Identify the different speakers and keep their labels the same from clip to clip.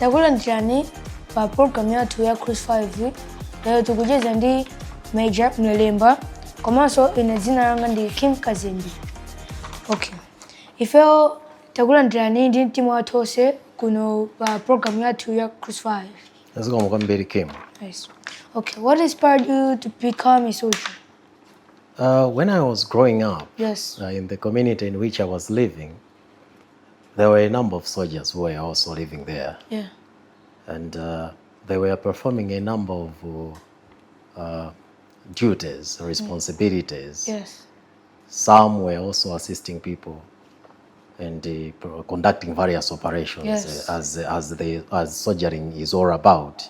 Speaker 1: Takula njiani pa program yathu ya Cruise 5 lero tikujeza ndi Major Mwelemba komanso ine dzina langa ndi Kim Kazembe. Okay. Ifeo takula njiani ndi mtima wathu onse kuno pa program yathu ya Cruise 5.
Speaker 2: Let's go kwambiri Kim.
Speaker 1: Yes. Okay, what inspired you to become a soldier?
Speaker 2: When I was growing up,
Speaker 1: yes,
Speaker 2: in the community in which I was living, there were a number of soldiers who were also living there.
Speaker 1: Yeah.
Speaker 2: And they were performing a number of duties, responsibilities.
Speaker 1: Yes.
Speaker 2: Some were also assisting people and conducting various operations.
Speaker 1: Yes.
Speaker 2: As soldiering is all about.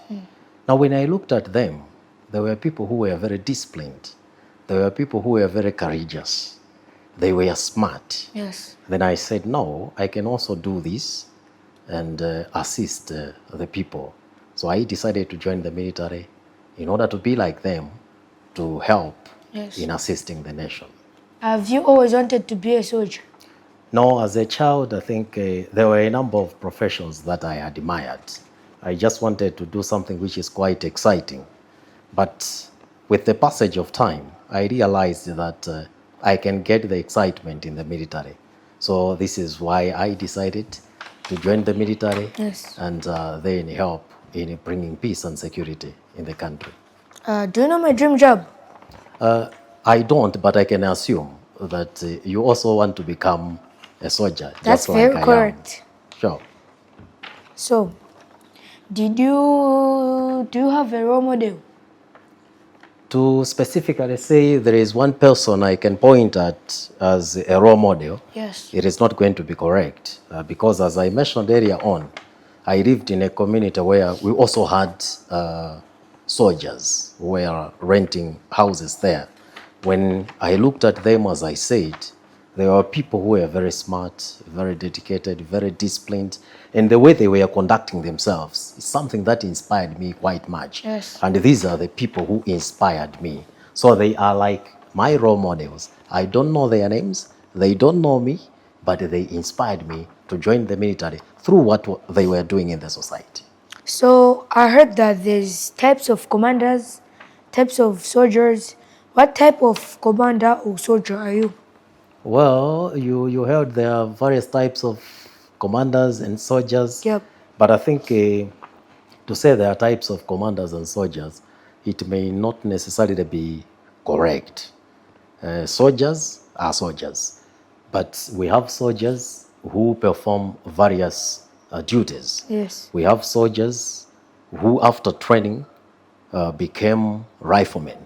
Speaker 2: Now, when I looked at them, there were people who were very disciplined. There were people who were very courageous. They were smart.
Speaker 1: Yes.
Speaker 2: Then I said, no, I can also do this and assist the people. So I decided to join the military in order to be like them, to help in assisting the nation.
Speaker 1: Have you always wanted to be a soldier?
Speaker 2: No, as a child, I think there were a number of professions that I admired. I just wanted to do something which is quite exciting. But with the passage of time, I realized that I can get the excitement in the military. So this is why I decided to join the military and then help in bringing peace and security in the country.
Speaker 1: Do you know my dream job?
Speaker 2: I don't, but I can assume that you also want to become a soldier.
Speaker 1: That's
Speaker 2: just like
Speaker 1: very correct.
Speaker 2: Sure.
Speaker 1: So, do you have a role model?
Speaker 2: To specifically say there is one person I can point at as a role model,
Speaker 1: yes,
Speaker 2: it is not going to be correct because as I mentioned earlier on, I lived in a community where we also had soldiers who were renting houses there. When I looked at them, as I said, there were people who were very smart, very dedicated, very disciplined, and the way they were conducting themselves is something that inspired me quite much.
Speaker 1: Yes.
Speaker 2: And these are the people who inspired me. So they are like my role models. I don't know their names, they don't know me, but they inspired me to join the military through what they were doing in the society.
Speaker 1: So I heard that there's types of commanders, types of soldiers. What type of commander or soldier are you?
Speaker 2: Well, you heard there are various types of commanders and soldiers.
Speaker 1: Yep.
Speaker 2: But I think to say there are types of commanders and soldiers, it may not necessarily be correct. Soldiers are soldiers, but we have soldiers who perform various duties.
Speaker 1: Yes.
Speaker 2: We have soldiers who, after training, became riflemen.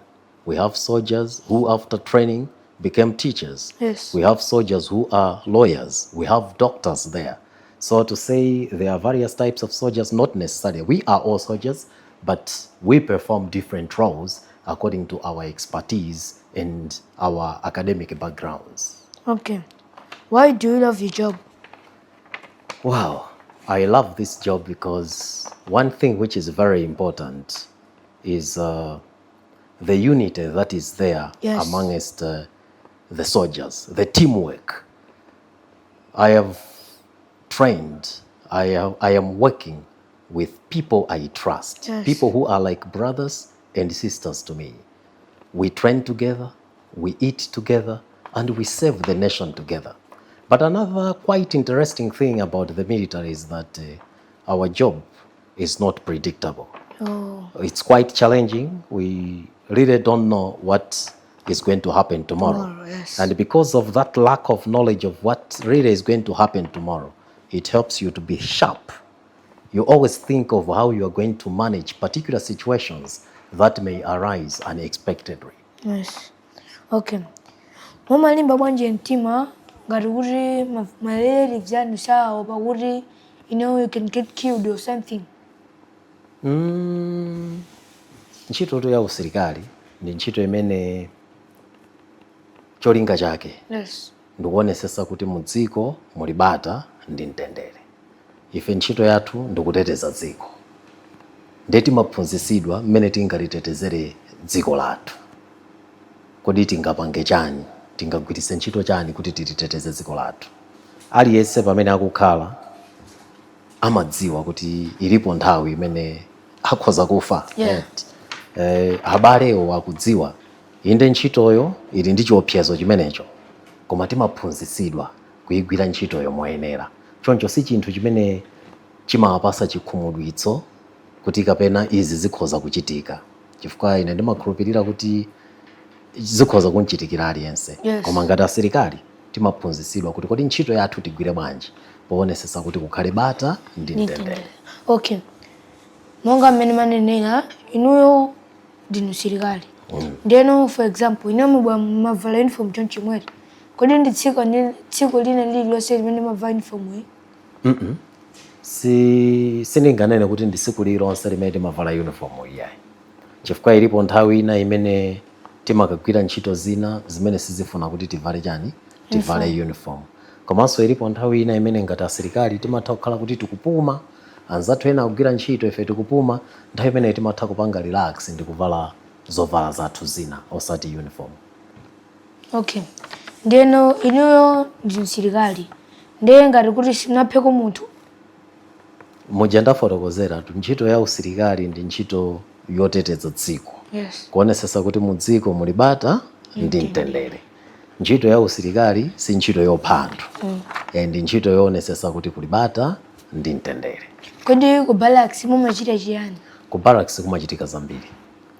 Speaker 2: We have soldiers who, after training, became teachers.
Speaker 1: Yes.
Speaker 2: We have soldiers who are lawyers. We have doctors there. So to say there are various types of soldiers, not necessarily. We are all soldiers, but we perform different roles according to our expertise and our academic backgrounds.
Speaker 1: Okay. Why do you love your job?
Speaker 2: Wow, I love this job because one thing which is very important is the unity that is there amongst the soldiers, the teamwork. I have trained, I am working with people I trust, people who are like brothers and sisters to me. We train together, we eat together, and we serve the nation together. But another quite interesting thing about the military is that our job is not predictable.
Speaker 1: Oh.
Speaker 2: It's quite challenging. We really don't know what is going to happen tomorrow.
Speaker 1: Yes.
Speaker 2: And because of that lack of knowledge of what really is going to happen tomorrow, it helps you to be sharp. You always think of how you are going to manage particular situations that may arise unexpectedly.
Speaker 1: Yes. Okay. Mumalimba bwanje mtima ngati kuti malere vyanu sawa pakuti you can get killed or something.
Speaker 2: Ntchito ya usilikali ndi ntchito imene cholinga chake ndikuonesesa kuti mudziko muli bata ndi mtendere. Ife ntchito yathu ndikuteteza dziko. Ndeti maphunzitsidwa mmene tingalitetezere dziko lathu. Kodi tingapange chani? Tingagwiritse ntchito chani kuti tiliteteze dziko lathu? Aliyense pamene akukhala amadziwa kuti ilipo nthawi imene akhoza kufa.
Speaker 1: Yeah.
Speaker 2: Abalewo akudziwa inde ntchitoyo ili ndi chiopsezo chimenecho, koma timaphunzitsidwa kuyigwira ntchitoyo moyenera. Choncho si chinthu chimene chimawapasa chikhumudwitso kuti kapena izi zikhoza kuchitika, chifukwa ine ndimakhulupirira kuti zikhoza kunchitikira aliyense.
Speaker 1: Yes.
Speaker 2: Koma ngati asilikali timaphunzitsidwa kuti kodi ntchito yathu tigwire bwanji poonetsetsa kuti kukhale bata ndi mtendere.
Speaker 1: Okay, monga mmene manenera inuyo ndinu asilikali. Ndeno for example ine mubwa mavala uniform chonchi mwere, kodi ndi tsiku lina lililonse limene mavala uniform iyi?
Speaker 2: Sindinganene kuti ndi tsiku lililonse limene timavala uniform iyayi, chifukwa ilipo nthawi ina imene timakagwira ntchito zina zimene sizifuna kuti tivale chani, tivale uniform. Komanso ilipo nthawi ina imene ngati asilikali timatha kukhala kuti tikupuma, anzathu ena kugwira ntchito ife tikupuma, nthawi imene timatha kupanga relax ndi kuvala zovala zathu zina osati uniform.
Speaker 1: Okay, ndeno inuyo ndinu asilikali, ndiye ngati kuti sinapheko munthu
Speaker 2: muja ndafotokozera ntchito ya usilikali ndi ntchito yoteteza dziko.
Speaker 1: Yes.
Speaker 2: Kuonetsetsa kuti mu dziko muli bata ndi mtendere. Ntchito ya usilikali si ntchito yopha anthu. Ndi ntchito yoonetsetsa kuti kuli bata ndi mtendere.
Speaker 1: Kodi ku barracks mumachita chiyani?
Speaker 2: Ku barracks kumachitika zambiri.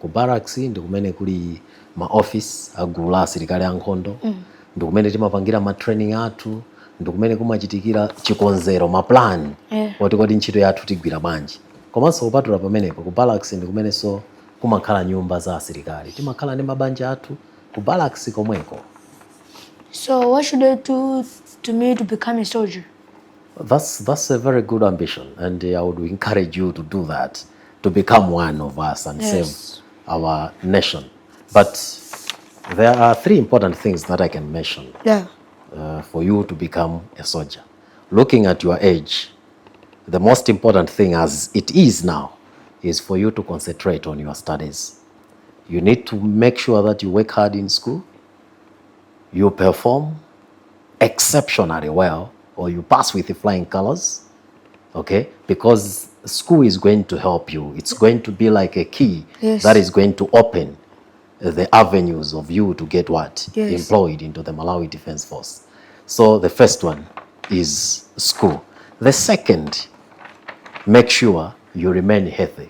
Speaker 2: Ku barracks ndi kumene kuli ma office agulu la asilikali ankhondo, ndi kumene timapangira ma training athu, ndi kumene kumachitikira chikonzero ma plan kuti kodi ntchito yathu tigwira bwanji. Komanso kupatula pamenepo ku barracks ndi kumene so kumakhala nyumba za asilikali, timakhala ndi mabanja athu ku barracks komweko.
Speaker 1: So what should I do to me to become a soldier?
Speaker 2: That's a very good ambition, and I would encourage you to do that, to become one of us and save our nation. But there are 3 important things that I can mention for you to become a soldier. Looking at your age, the most important thing as it is now is for you to concentrate on your studies. You need to make sure that you work hard in school, you perform exceptionally well, or you pass with the flying colors, okay? Because school is going to help you. It's going to be like a key that is going to open the avenues of you to get what? Employed into the Malawi Defense Force. So the first one is school. The second, make sure you remain healthy,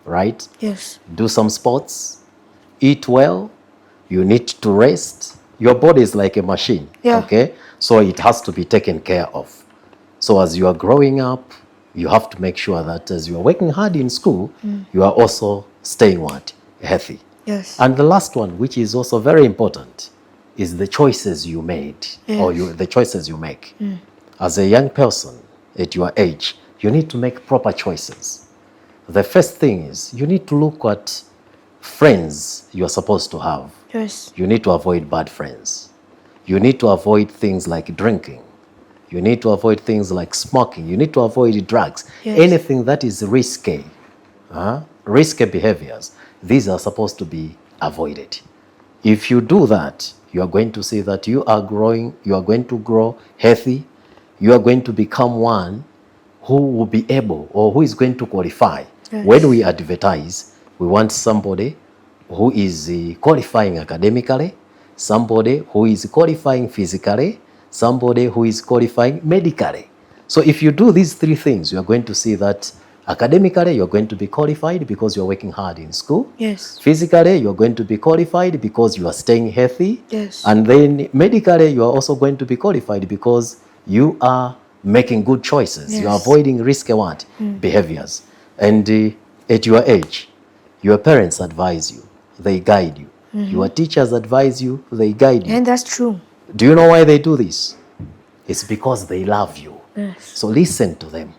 Speaker 2: right?
Speaker 1: Yes.
Speaker 2: Do some sports, eat well, you need to rest. Your body is like a machine, okay? So it has to be taken care of. So as you are growing up, you have to make sure that as you are working hard in school, you are also staying what? Healthy.
Speaker 1: Yes.
Speaker 2: And the last one, which is also very important, is the choices you made, or the choices you make. As a young person at your age, you need to make proper choices. The first thing is you need to look at friends you are supposed to have.
Speaker 1: Yes.
Speaker 2: You need to avoid bad friends. You need to avoid things like drinking. You need to avoid things like smoking. You need to avoid drugs. Anything that is risky, risky behaviors, these are supposed to be avoided. If you do that, you are going to see that you are growing, you are going to grow healthy, you are going to become one who will be able, or who is going to qualify. When we advertise, we want somebody who is qualifying academically, somebody who is qualifying physically, somebody who is qualifying medically. So if you do these 3 things, you are going to see that academically, you are going to be qualified because you are working hard in school.
Speaker 1: Yes.
Speaker 2: Physically, you are going to be qualified because you are staying healthy.
Speaker 1: Yes.
Speaker 2: And then medically, you are also going to be qualified because you are making good choices. You are avoiding risky behaviors. And at your age, your parents advise you, they guide you. Your teachers advise you, they guide you.
Speaker 1: And that's true.
Speaker 2: Do you know why they do this? It's because they love you.
Speaker 1: Yes.
Speaker 2: So listen to them.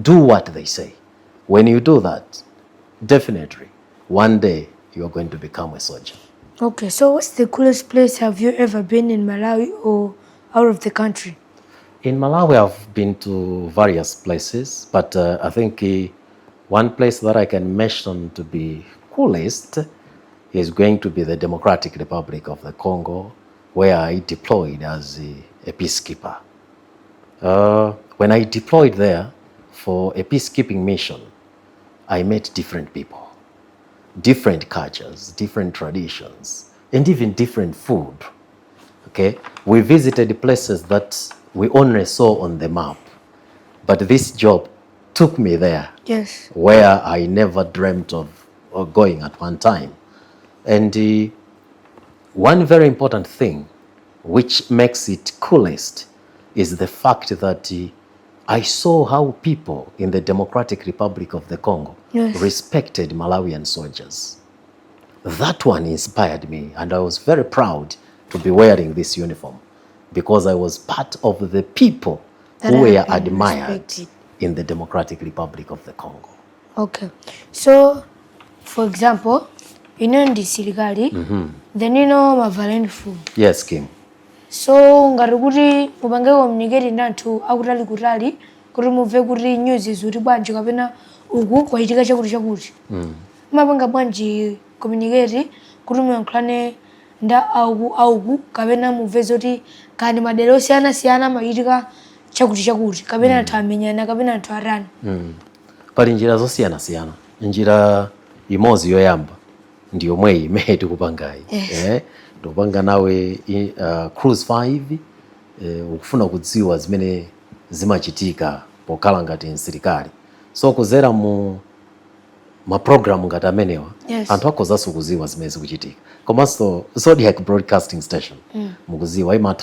Speaker 2: Do what they say. When you do that, definitely, one day you are going to become a soldier.
Speaker 1: Okay, so what's the coolest place have you ever been in Malawi or out of the country?
Speaker 2: In Malawi, I've been to various places, but I think one place that I can mention to be coolest is going to be the Democratic Republic of the Congo, where I deployed as a peacekeeper. When I deployed there, for a peacekeeping mission, I met different people, different cultures, different traditions, and even different food. Okay, we visited places that we only saw on the map, but this job took me there.
Speaker 1: Yes.
Speaker 2: Where I never dreamt of going at one time. And one very important thing which makes it coolest is the fact that I saw how people in the Democratic Republic of the Congo respected Malawian soldiers. That one inspired me, and I was very proud to be wearing this uniform because I was part of the people who were admired in the Democratic Republic of the Congo.
Speaker 1: Okay. So, for example, ndi sirikali, then mavala uniform.
Speaker 2: Yes, Kim.
Speaker 1: So, ngati kuti mupange communicate ndi anthu akutali kutali, kuti muve kuti news zuri bwanji kapena uku kwachitika chakuti. Mapanga bwanji communicate kuti muyankhulane nda auku kapena muve zoti kandi madera osiyana machitika chakuti kapena anthu amenyana kapena anthu arani.
Speaker 2: Pali njira zosiyana. Njira imodzi yoyamba ndi yomwe imene tikupangayi. Tikupanga nawe Cruise 5 ukufuna kudziwa zimene zimachitika pokhala ngati msilikali. So kuzera mu maprogramu ngati amenewa anthu akhozanso kuziwa zimene zikuchitika. Komanso Zodiac Broadcasting Station mukuziwa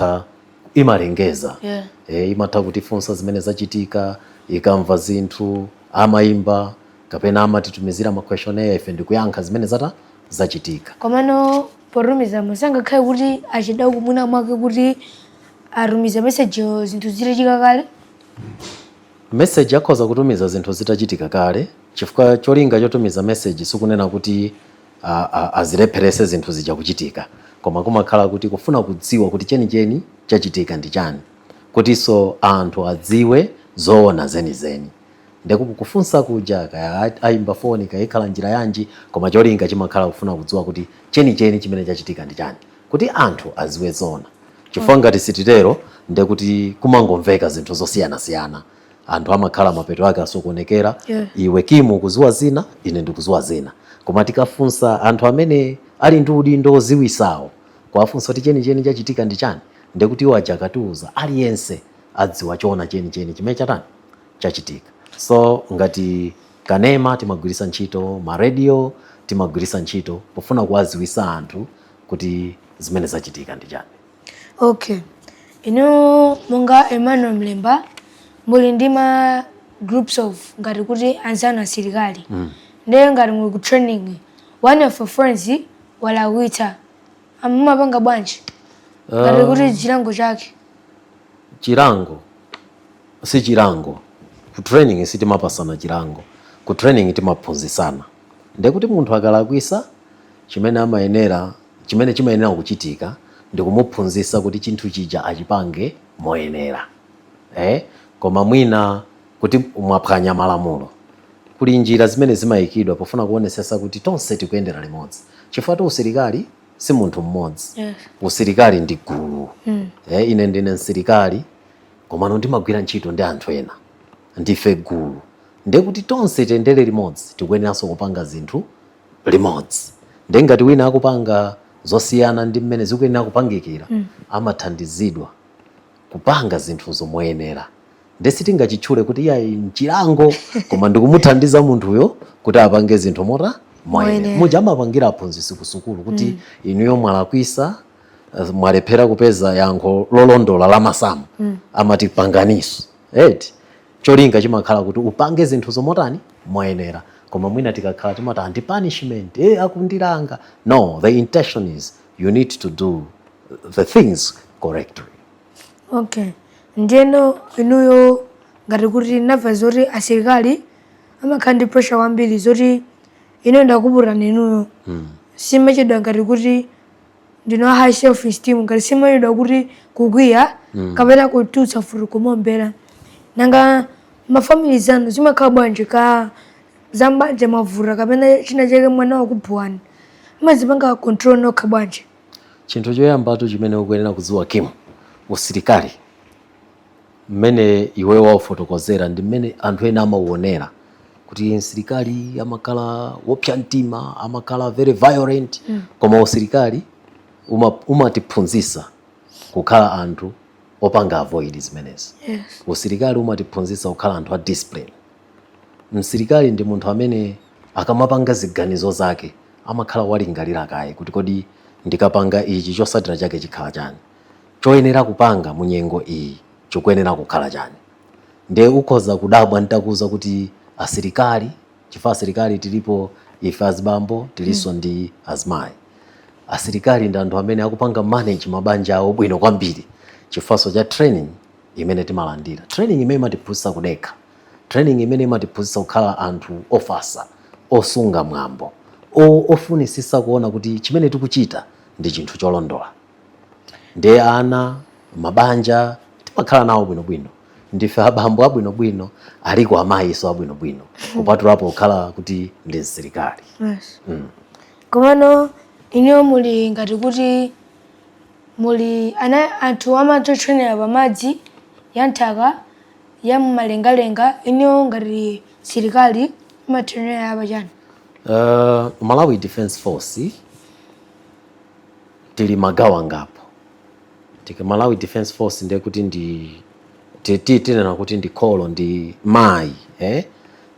Speaker 2: imalengeza. Imatha kutifunsa zimene zachitika, ikamva zinthu, amaimba kapena amatitumizira ma questionnaire ife ndikuyankha zimene zachitika.
Speaker 1: Komano porumiza musanga khai kuti achida kumuna mwake kuti arumiza message zinthu zitachitika kale.
Speaker 2: Message akhoza kutumiza zinthu zitachitika kale, chifukwa cholinga chotumiza message sikunena kuti azilepherese zinthu zija kuchitika, koma kumakhala kuti kufuna kudziwa kuti cheni chachitika ndi chani, kutiso anthu adziwe zoona zenizeni. Ndikufunsa kuja ayimba foni kayikhala njira yanji, koma cholinga chimakhala kufuna kudziwa kuti cheni chimene chachitika ndi chani, kuti anthu aziwe zoona. Chifukwa ngati sititero ndekuti kumangomveka zinthu zosiyana. Anthu amakhala mapeto ake asokonekera. Iwe Kimu kuziwa zina, ine ndikuziwa zina. Koma tikafunsa anthu amene ali ndi udindo oziwisawo, kwafunsa kuti cheni chachitika ndi chani, ndekuti iwo aja akatiuza aliyense adziwa choona cheni chimene chachitika. So ngati Kanema timagwiritsa ntchito, ma radio timagwiritsa ntchito pofuna kuwaziwisa anthu kuti zimene zachitika ndi chani.
Speaker 1: Okay. Monga Emmanuel Mlemba muli ndi ma groups of ngati kuti anzana asilikali. Ndiye ngati muli ku training, one of your friends walawita. Mumapanga bwanji? Ngati kuti chilango chake.
Speaker 2: Chilango si chilango. Ku training sitimapasana chilango. Ku training timaphunzisana. Ndiye kuti munthu akalakwisa chimene chimayenera kuchitika ndikumuphunzisa kuti chinthu chija achipange moyenera. Koma mwina kuti mwaphwanya malamulo. Kuli njira zimene zimayikidwa pofuna kuonesesa kuti tonse tikuyendera limodzi. Chifukwa usilikali si munthu mmodzi. Usilikali ndi gulu. Ine ndine msilikali komano ndimagwira ntchito ndi anthu ena. Ndife gulu. Ndiye kuti tonse tiyendere limodzi tikuyeneranso kupanga zinthu limodzi. Ndiye ngati wina akupanga zosiyana ndi mmene zikuyenera kupangikira, amathandizidwa kupanga zinthu zomuyenera. Ndiye sitingachitchule kuti iye mchilango koma ndikumuthandiza munthuyo kuti apange zinthu moyenera. Muja amapangira aphunzitsi ku sukulu kuti inuyo mwalakwisa, mwalephera kupeza yankho lolondola la masamu, amati panganiso. Cholinga chimakhala kuti upange zinthu zomotani moyenera. Koma mwina tikakhala timati anti-punishment, akundilanga. No, the intention is you need to do the things correctly.
Speaker 1: Okay. Ndiyeno inuyo ngati kuti nava zoti asilikali amakhala ndi pressure kwambiri zoti ino ndakupura inuyo. Simachedwa ngati kuti ndino high self esteem, ngati simachedwa kuti kukwiya kapena kututsa furu kumombera. Nanga mafamily zanu zimakhala bwanji ka zambanje mavura kapena china chake mwana wakuphuwani. Mazipanga control nokha bwanji.
Speaker 2: Chinthu choyambatu chimene ukuyenera kudziwa Kimu, usilikali mmene iwe wafotokozera ndi mmene anthu ena amauonera kuti msilikali amakhala wopsa mtima, amakhala very violent, koma usilikali umatiphunzitsa kukhala anthu opanga avoid zimenezi.
Speaker 1: Yes.
Speaker 2: Usilikali umatiphunzitsa kukhala anthu a discipline. Msilikali ndi munthu amene akamapanga ziganizo zake amakhala walingalira kaye kuti kodi ndikapanga ichi chotsatira chake chikhala chani, choyenera kupanga munyengo iyi chikuyenera kukhala chani. Nde ukhoza kudabwa ntakuza kuti asilikali, chifukwa asilikali tilipo ife azibambo tiliso ndi azimayi. Asilikali ndi anthu amene akupanga manage mabanja awo bwino kwambiri chifukwa cha training imene timalandira. Training imene imatiphunzitsa kudekha, training imene imatiphunzitsa kukhala anthu ofasa, osunga mwambo, ofunisisa kuona kuti chimene tikuchita ndi chinthu cholondola. Nde ana mabanja timakhala nawo bwinobwino, ndife abambo abwinobwino aliko amayiso abwinobwino kupatulapo kukhala kuti ndi msilikali.
Speaker 1: Yes. Komano ino muli ngati kuti muli anthu amatotrainera pamadzi ya nthaka ya mmalengalenga, ino ngati silikali imatrainera apa chani?
Speaker 2: Malawi Defense Force tili magawo angapo. Malawi Defense Force ndiye kuti ndi tinena kuti ndi kholo ndi mayi,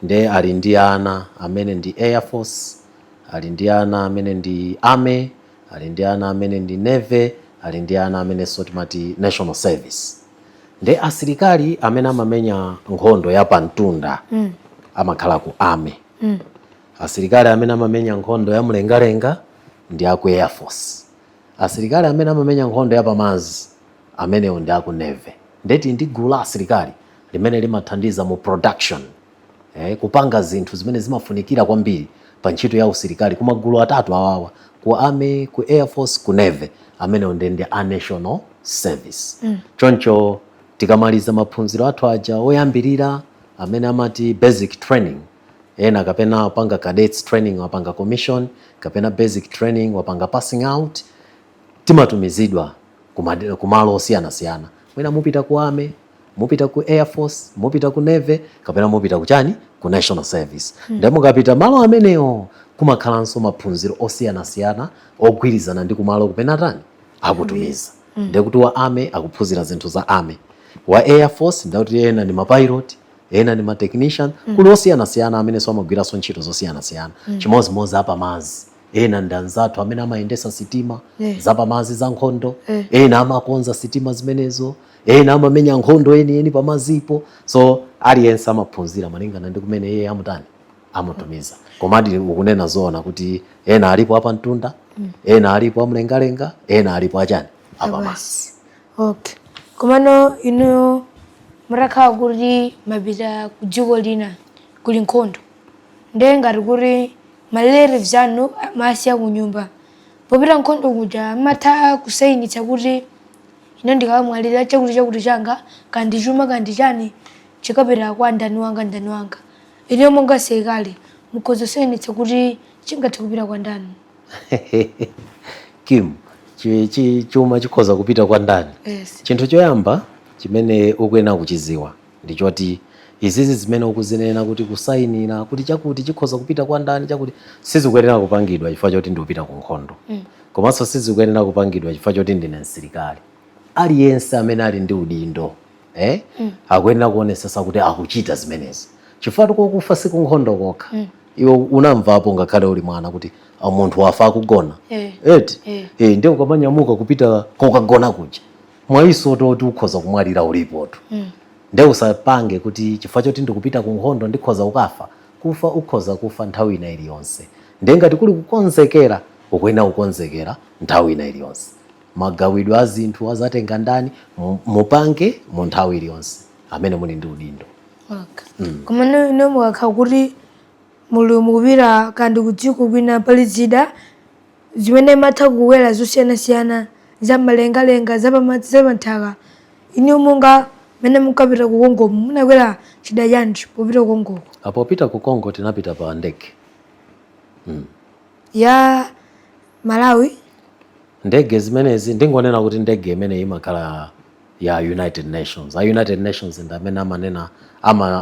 Speaker 2: nde ali ndi ana amene ndi Air Force, ali ndi ana amene ndi Army, ali ndi ana amene ndi Navy, ali ndi ana amene sotimati National Service. Nde asilikali amene amamenya nkhondo ya pamtunda amakhala ku Army. Asilikali amene amamenya nkhondo ya mlengalenga ndi aku Air Force. Asilikali amene amamenya nkhondo ya pamadzi amenewo ndi aku Navy. Ndeti ndi gulu la asilikali limene limathandiza mu production, kupanga zinthu zimene zimafunikira kwambiri pa ntchito ya usilikali kuma gulu atatu awawa, ku Army, ku Air Force, ku Navy, amenewo ndi a National Service. Choncho tikamaliza maphunziro athu aja oyambirira amene amati basic training, ena kapena wapanga cadets training wapanga commission, kapena basic training wapanga passing out, timatumizidwa kumalo osiyana-siyana. Mwina mupita ku Army, mupita ku Air Force, mupita ku Navy, kapena mupita ku chani? Ku National Service. Nde mukapita malo amenewo kumakhalanso maphunziro osiyana-siyana ogwirizana ndi kumalo kupena tani akutumiza. Nde kuti wa Army akuphunzira zinthu za Army, wa Air Force ndauti ena ni mapilot, ena ni matechnician, kuli osiyana-siyana amene amagwiranso ntchito zosiyana-siyana. Chimozimozi apa mazi, ena ndi anzathu amene amayendesa sitima zapamazi za nkhondo, ena amakonza sitima zimenezo, ena amamenya nkhondo eni pamazipo. So aliyense amaphunzira malingana ndi kumene yeye amutani amutumiza. Komadi ukunena zoona kuti ena alipo apa mtunda, ena alipo amlengalenga, ena alipo achani apamazi.
Speaker 1: Okay. Komano ino murakhala kuti mapita ku dziko lina kuli nkhondo, nde ngati kuti malere anu masiya ku nyumba, popita nkhondo kuja matha kusayinitsa kuti ine ndikamwalira chakuti changa kandi chuma kandi chani chikapita kwa ndani wanga. Ine monga asilikali mukhoza kusayinitsa kuti chingathe kupita kwa ndani?
Speaker 2: Kim, chuma chikhoza kupita kwa ndani?
Speaker 1: Yes.
Speaker 2: Chinthu choyamba chimene ukuyenera kuchiziwa ndi choti izizi zimene ukuzinena kuti kusayinira kuti chakuti chikhoza kupita kwa ndani chakuti sizikuyenera kupangidwa chifukwa choti ndikupita ku nkhondo. Komanso sizikuyenera kupangidwa chifukwa choti ndine msilikali. Aliyense amene ali ndi udindo akuyenera kuonesesa kuti akuchita zimenezi. Chifukwa tikufa siku nkhondo kokha. Iwe unamvapo ngakhale uli mwana kuti munthu wafa akugona. Ndi ukamanyamuka kupita kokagona kuja, mwaiso toti ukhoza kumwalira ulipoto. Nde usapange kuti chifukwa choti ndikupita ku nkhondo ndikhoza kukafa. Kufa ukhoza kufa nthawi ina iliyonse. Nde ngati kuli kukonzekera ukuyenera kukonzekera nthawi ina iliyonse. Magawidwe a zinthu azatenga ndani mupange mu nthawi iliyonse amene muli ndi udindo.
Speaker 1: Komano ino mukakhala kuti muli mukupita kandi kudziko kwina pali zida zimene matha kuwera zosiyana-siyana za malengalenga zapamadzi zapanthaka, ino monga mene mukapita ku Congo munakwera chida chanji popita ku Congo?
Speaker 2: Popita ku Congo tinapita pa ndege
Speaker 1: ya Malawi.
Speaker 2: Ndege zimenezi ndingonena kuti ndege imene imakhala ya United Nations. United Nations ndamene amanena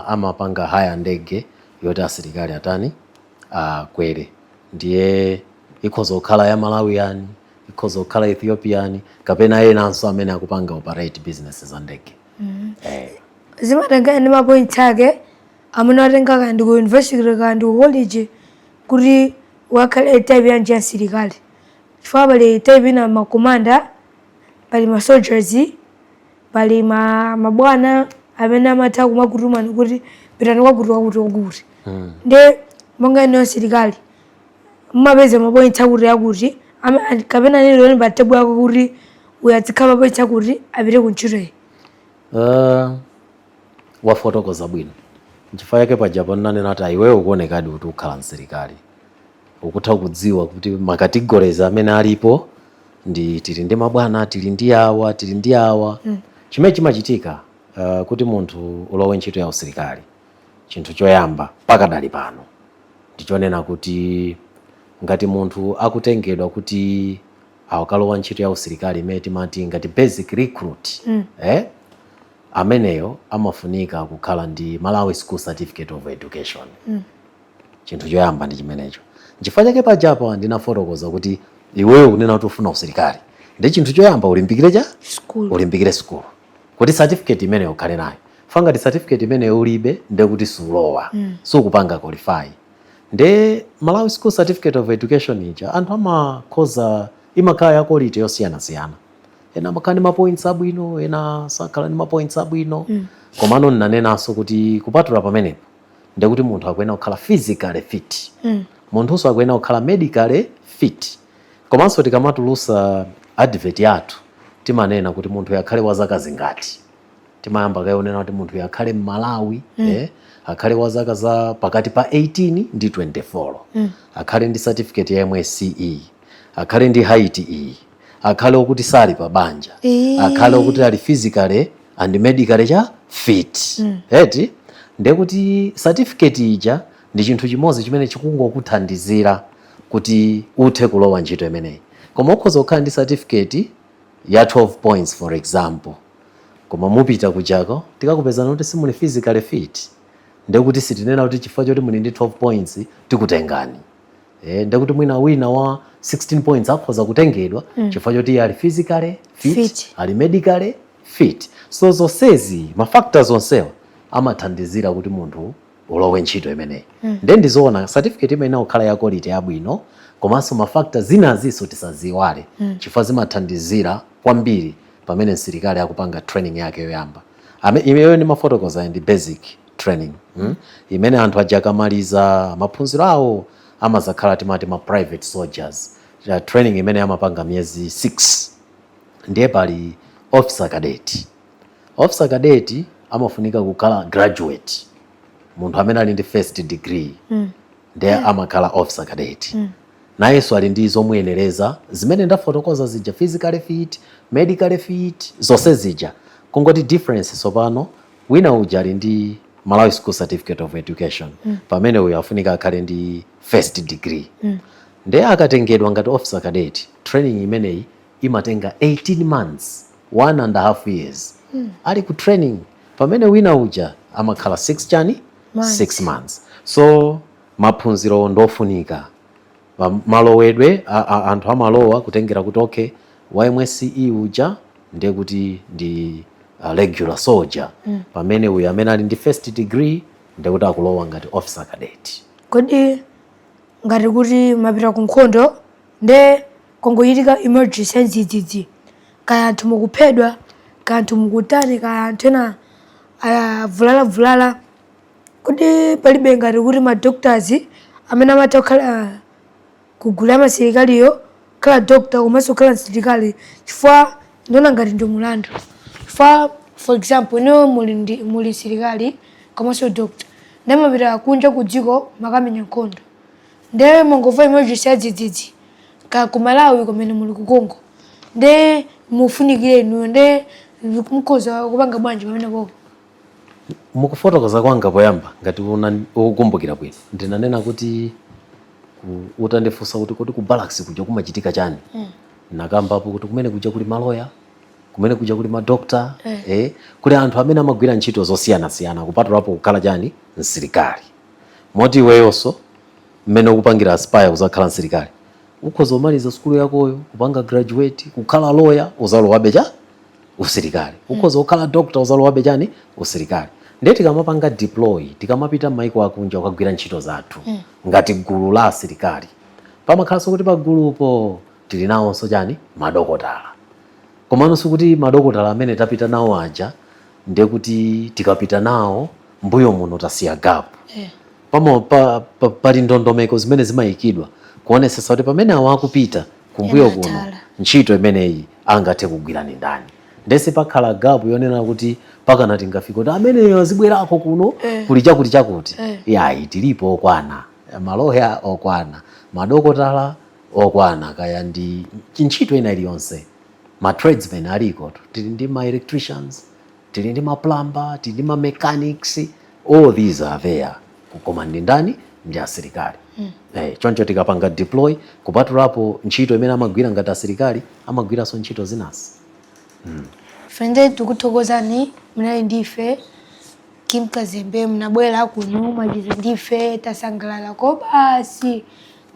Speaker 2: amapanga haya ndege yoti asilikali atani kwere. Ndiye ikhoza kukhala ya Malawian, ikhoza kukhala Ethiopian, kapena enanso amene akupanga operate business za ndege.
Speaker 1: Zimatenga ndi mapoint ake amene atenga kandi ku university kandi ku college kuti wakhale type ya nje asilikali. Chifukwa pali type ina makomanda, pali ma soldiers, pali mabwana amene amatha kumakutuma kuti pitani kwakuti. Nde monga ino asilikali mumapeza mapoint akuti kapena nilo ni batebu yako kuti uyatsikhala mapoint akuti apite ku ntchito iyi.
Speaker 2: Wafotokoza bwino. Nchifukwa yake pa Japan nanena ati iwewe ukuonekadi kuti ukhala msilikali. Ukutha kudziwa kuti makategorize amene alipo ndi tili ndi mabwana, tili ndi awa. Chimene chimachitika kuti munthu ulowe ntchito ya usilikali. Chinthu choyamba pakadali pano ndichonena kuti ngati munthu akutengedwa kuti akalowa ntchito ya usilikali imene timati ngati basic recruit, ameneyo amafunika kukhala ndi Malawi School Certificate of Education. Chinthu choyamba ndi chimenecho. Nchifukwa chake pa Japan ndinafotokoza kuti iwewe unena kuti ufuna usilikali, ndi chinthu choyamba ulimbikire
Speaker 1: school.
Speaker 2: Ulimbikire school kuti certificate imeneyo ukhale nayo. Fanga di certificate imeneyo ulibe ndi kuti sulowa, sukupanga qualify. Nde Malawi School Certificate of Education ija anthu amakhoza imakhala ya quality yosiyana-siyana. Ena makhala ndi mapoints abwino, ena sakhala ndi mapoints abwino. Komano nanenanso kuti kupatula pamenepo ndi kuti munthu akuyenera kukhala physically fit. Munthu akuyenera kukhala medically fit. Komanso tikamatulusa advert yathu timanena kuti munthu yakhale wa zaka zingati. Timayamba kayonena kuti munthu yakhale Malawi, akhale wa zaka za pakati pa 18 ndi 24. Akhale ndi certificate ya MSCE, akhale ndi height akhale okuti sali pa banja, akhale okuti ali physically and medically fit. Ndiye kuti certificate ija ndi chinthu chimodzi chimene chikungokuthandizira kuti uthe kulowa ntchito imeneyi. Koma ukhoza kukhala ndi certificate ya 12 points for example, koma mupita kuchako tikakupezana kuti simuli physically fit, ndiye kuti sitinena kuti chifukwa choti muli ndi 12 points tikutengani. Ndiye kuti mwina wina wa 16 points akhoza kutengedwa chifukwa choti ali physically fit, ali medically fit. So zonsezi mafactors onsewa amathandizira kuti munthu ulowe ntchito imeneyi. Ndiye ndizoona certificate imene ukhala ya quality yabwino, komanso mafactors zinazinso tisaziwale chifukwa zimathandizira kwambiri pamene msilikali akupanga training yake yoyamba. Imeyo ni mafotokoza ndi basic training. Imene anthu aja akamaliza maphunziro awo amazakhala timati ma private soldiers. Training imene amapanga miyezi 6. Ndiye pali officer cadet. Officer cadet amafunika kukhala graduate. Munthu amene ali ndi first degree. Ndiye amakhala officer cadet. Nayenso ali ndi zomuyenereza zimene ndafotokoza zija physically fit, medically fit, zonse zija. Kungoti difference sopano wina uja ali ndi Malawi School Certificate of Education, pamene uyo afunika akhale ndi first degree. Ndiye akatengedwa ngati officer cadet, training imeneyi imatenga 18 months, 1.5 years. Ali ku training, pamene wina uja amakhala 6 months. So maphunziro ndofunika. Malowedwe anthu amalowa kutengera kuti okay wa MSCE uja ndiye kuti ndi regular soldier, pamene uyo amene ali ndi first degree ndiye kuti akulowa ngati officer cadet.
Speaker 1: Kodi ngati kuti mapita ku nkhondo nde kongoyitika emergency nzidzidzi, kaya anthu mukuphedwa, kaya anthu mukutani, kaya anthu ena vulala, kodi palibe ngati kuti ma doctors amene amatha kukhala kugula masilikaliyo khala doctor komanso khala msilikali, chifukwa ndiona ngati ndi mulandu. Chifukwa for example ino muli silikali komanso doctor, ndiye mapita kunja ku dziko makamenya nkhondo, ndiye mungomva emergency yadzidzidzi kaya ku Malawi kumene muli ku Congo, ndiye mufunikire inu, ndiye mukhoza kupanga bwanji pamene popo?
Speaker 2: Mukufotokoza kwanga poyamba ngati ukukumbukira bwino ndinanena kuti utandifunsa kuti ku barracks kuja kumachitika chani. Nakambapo kuti kumene kuja kuli maloya, kumene kuja kuli madokta kuli anthu amene amagwira ntchito zosiyana-siyana kupatulapo kukhala chani msilikali. Moti iweyonso mmene ukupangira aspire kuzakhala msilikali ukhoza umaliza skulu yakoyo kupanga graduate kukhala lawyer uzalowabe cha usilikali, ukhoza kukhala doctor uzalowabe chani usilikali. Ndiye tikamapanga deploy tikamapita m'mayiko akunja ukagwira ntchito zathu ngati gulu la asilikali pamakhalanso kuti pa gulupo tili nawonso chani madokotala. Komanso kuti madokotala amene tapita nawo aja ndiye kuti tikapita nawo mbuyo muno tasiya gap pali ndondomeko zimene zimayikidwa kuonesesa kuti pamene awo akupita kumbuyo kuno ntchito imeneyi angathe kugwira ni ndani. Ndese pakhala gap yonena kuti pakana tingafika kuti amene azibwerako kuno kuli chakuti yayi tilipo okwana, maloya okwana, madokotala okwana, kaya ndi ntchito ina iliyonse ma tradesmen aliko, tili ndi ma electricians, tili ndi ma plumber, tili ndi ma mechanics, all these are there. Kukoma ndi ndani ndi asilikali. Choncho tikapanga deploy kupatulapo ntchito imene amagwira ngati asilikali amagwiranso ntchito zinasi.
Speaker 1: Friende tikuthokozani mnali ndife Kim Kazembe, mnabwera kuno mwachiza ndife tasangalala ko basi.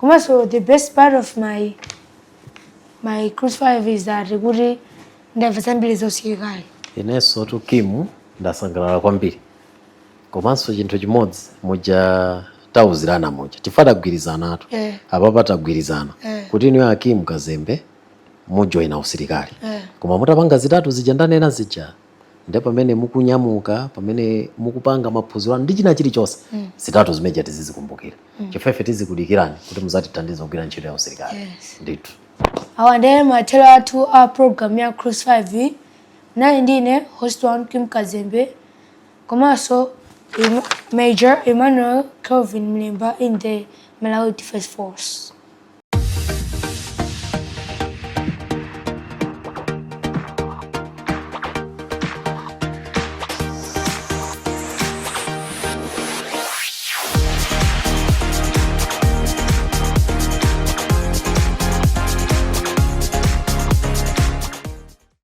Speaker 1: Komanso the best part of my cruise 5 is that kuti ndamva zambiri zausilikali.
Speaker 2: Inenso tu Kim ndasangalala kwambiri. Komanso chinthu chimodzi muja tauzirana muja tifata kugwirizana atu apapa tagwirizana kuti niwe Hakim Kazembe mujoina usilikali koma mutapanga zitatu zija ndanena zija ndi pamene mukunyamuka pamene mukupanga maphunziro ndi china chilichonse zitatu zimeja tizizikumbukira chifefe tizikudikirani kuti muzatithandiza kugwira ntchito ya usilikali. Ndithu
Speaker 1: awa ndiye mathero athu a program ya Cruise 5 nayi ndine host one Kim Kazembe komanso Major Emmanuel Kelvin Mlimba in the Malawi Defense Force.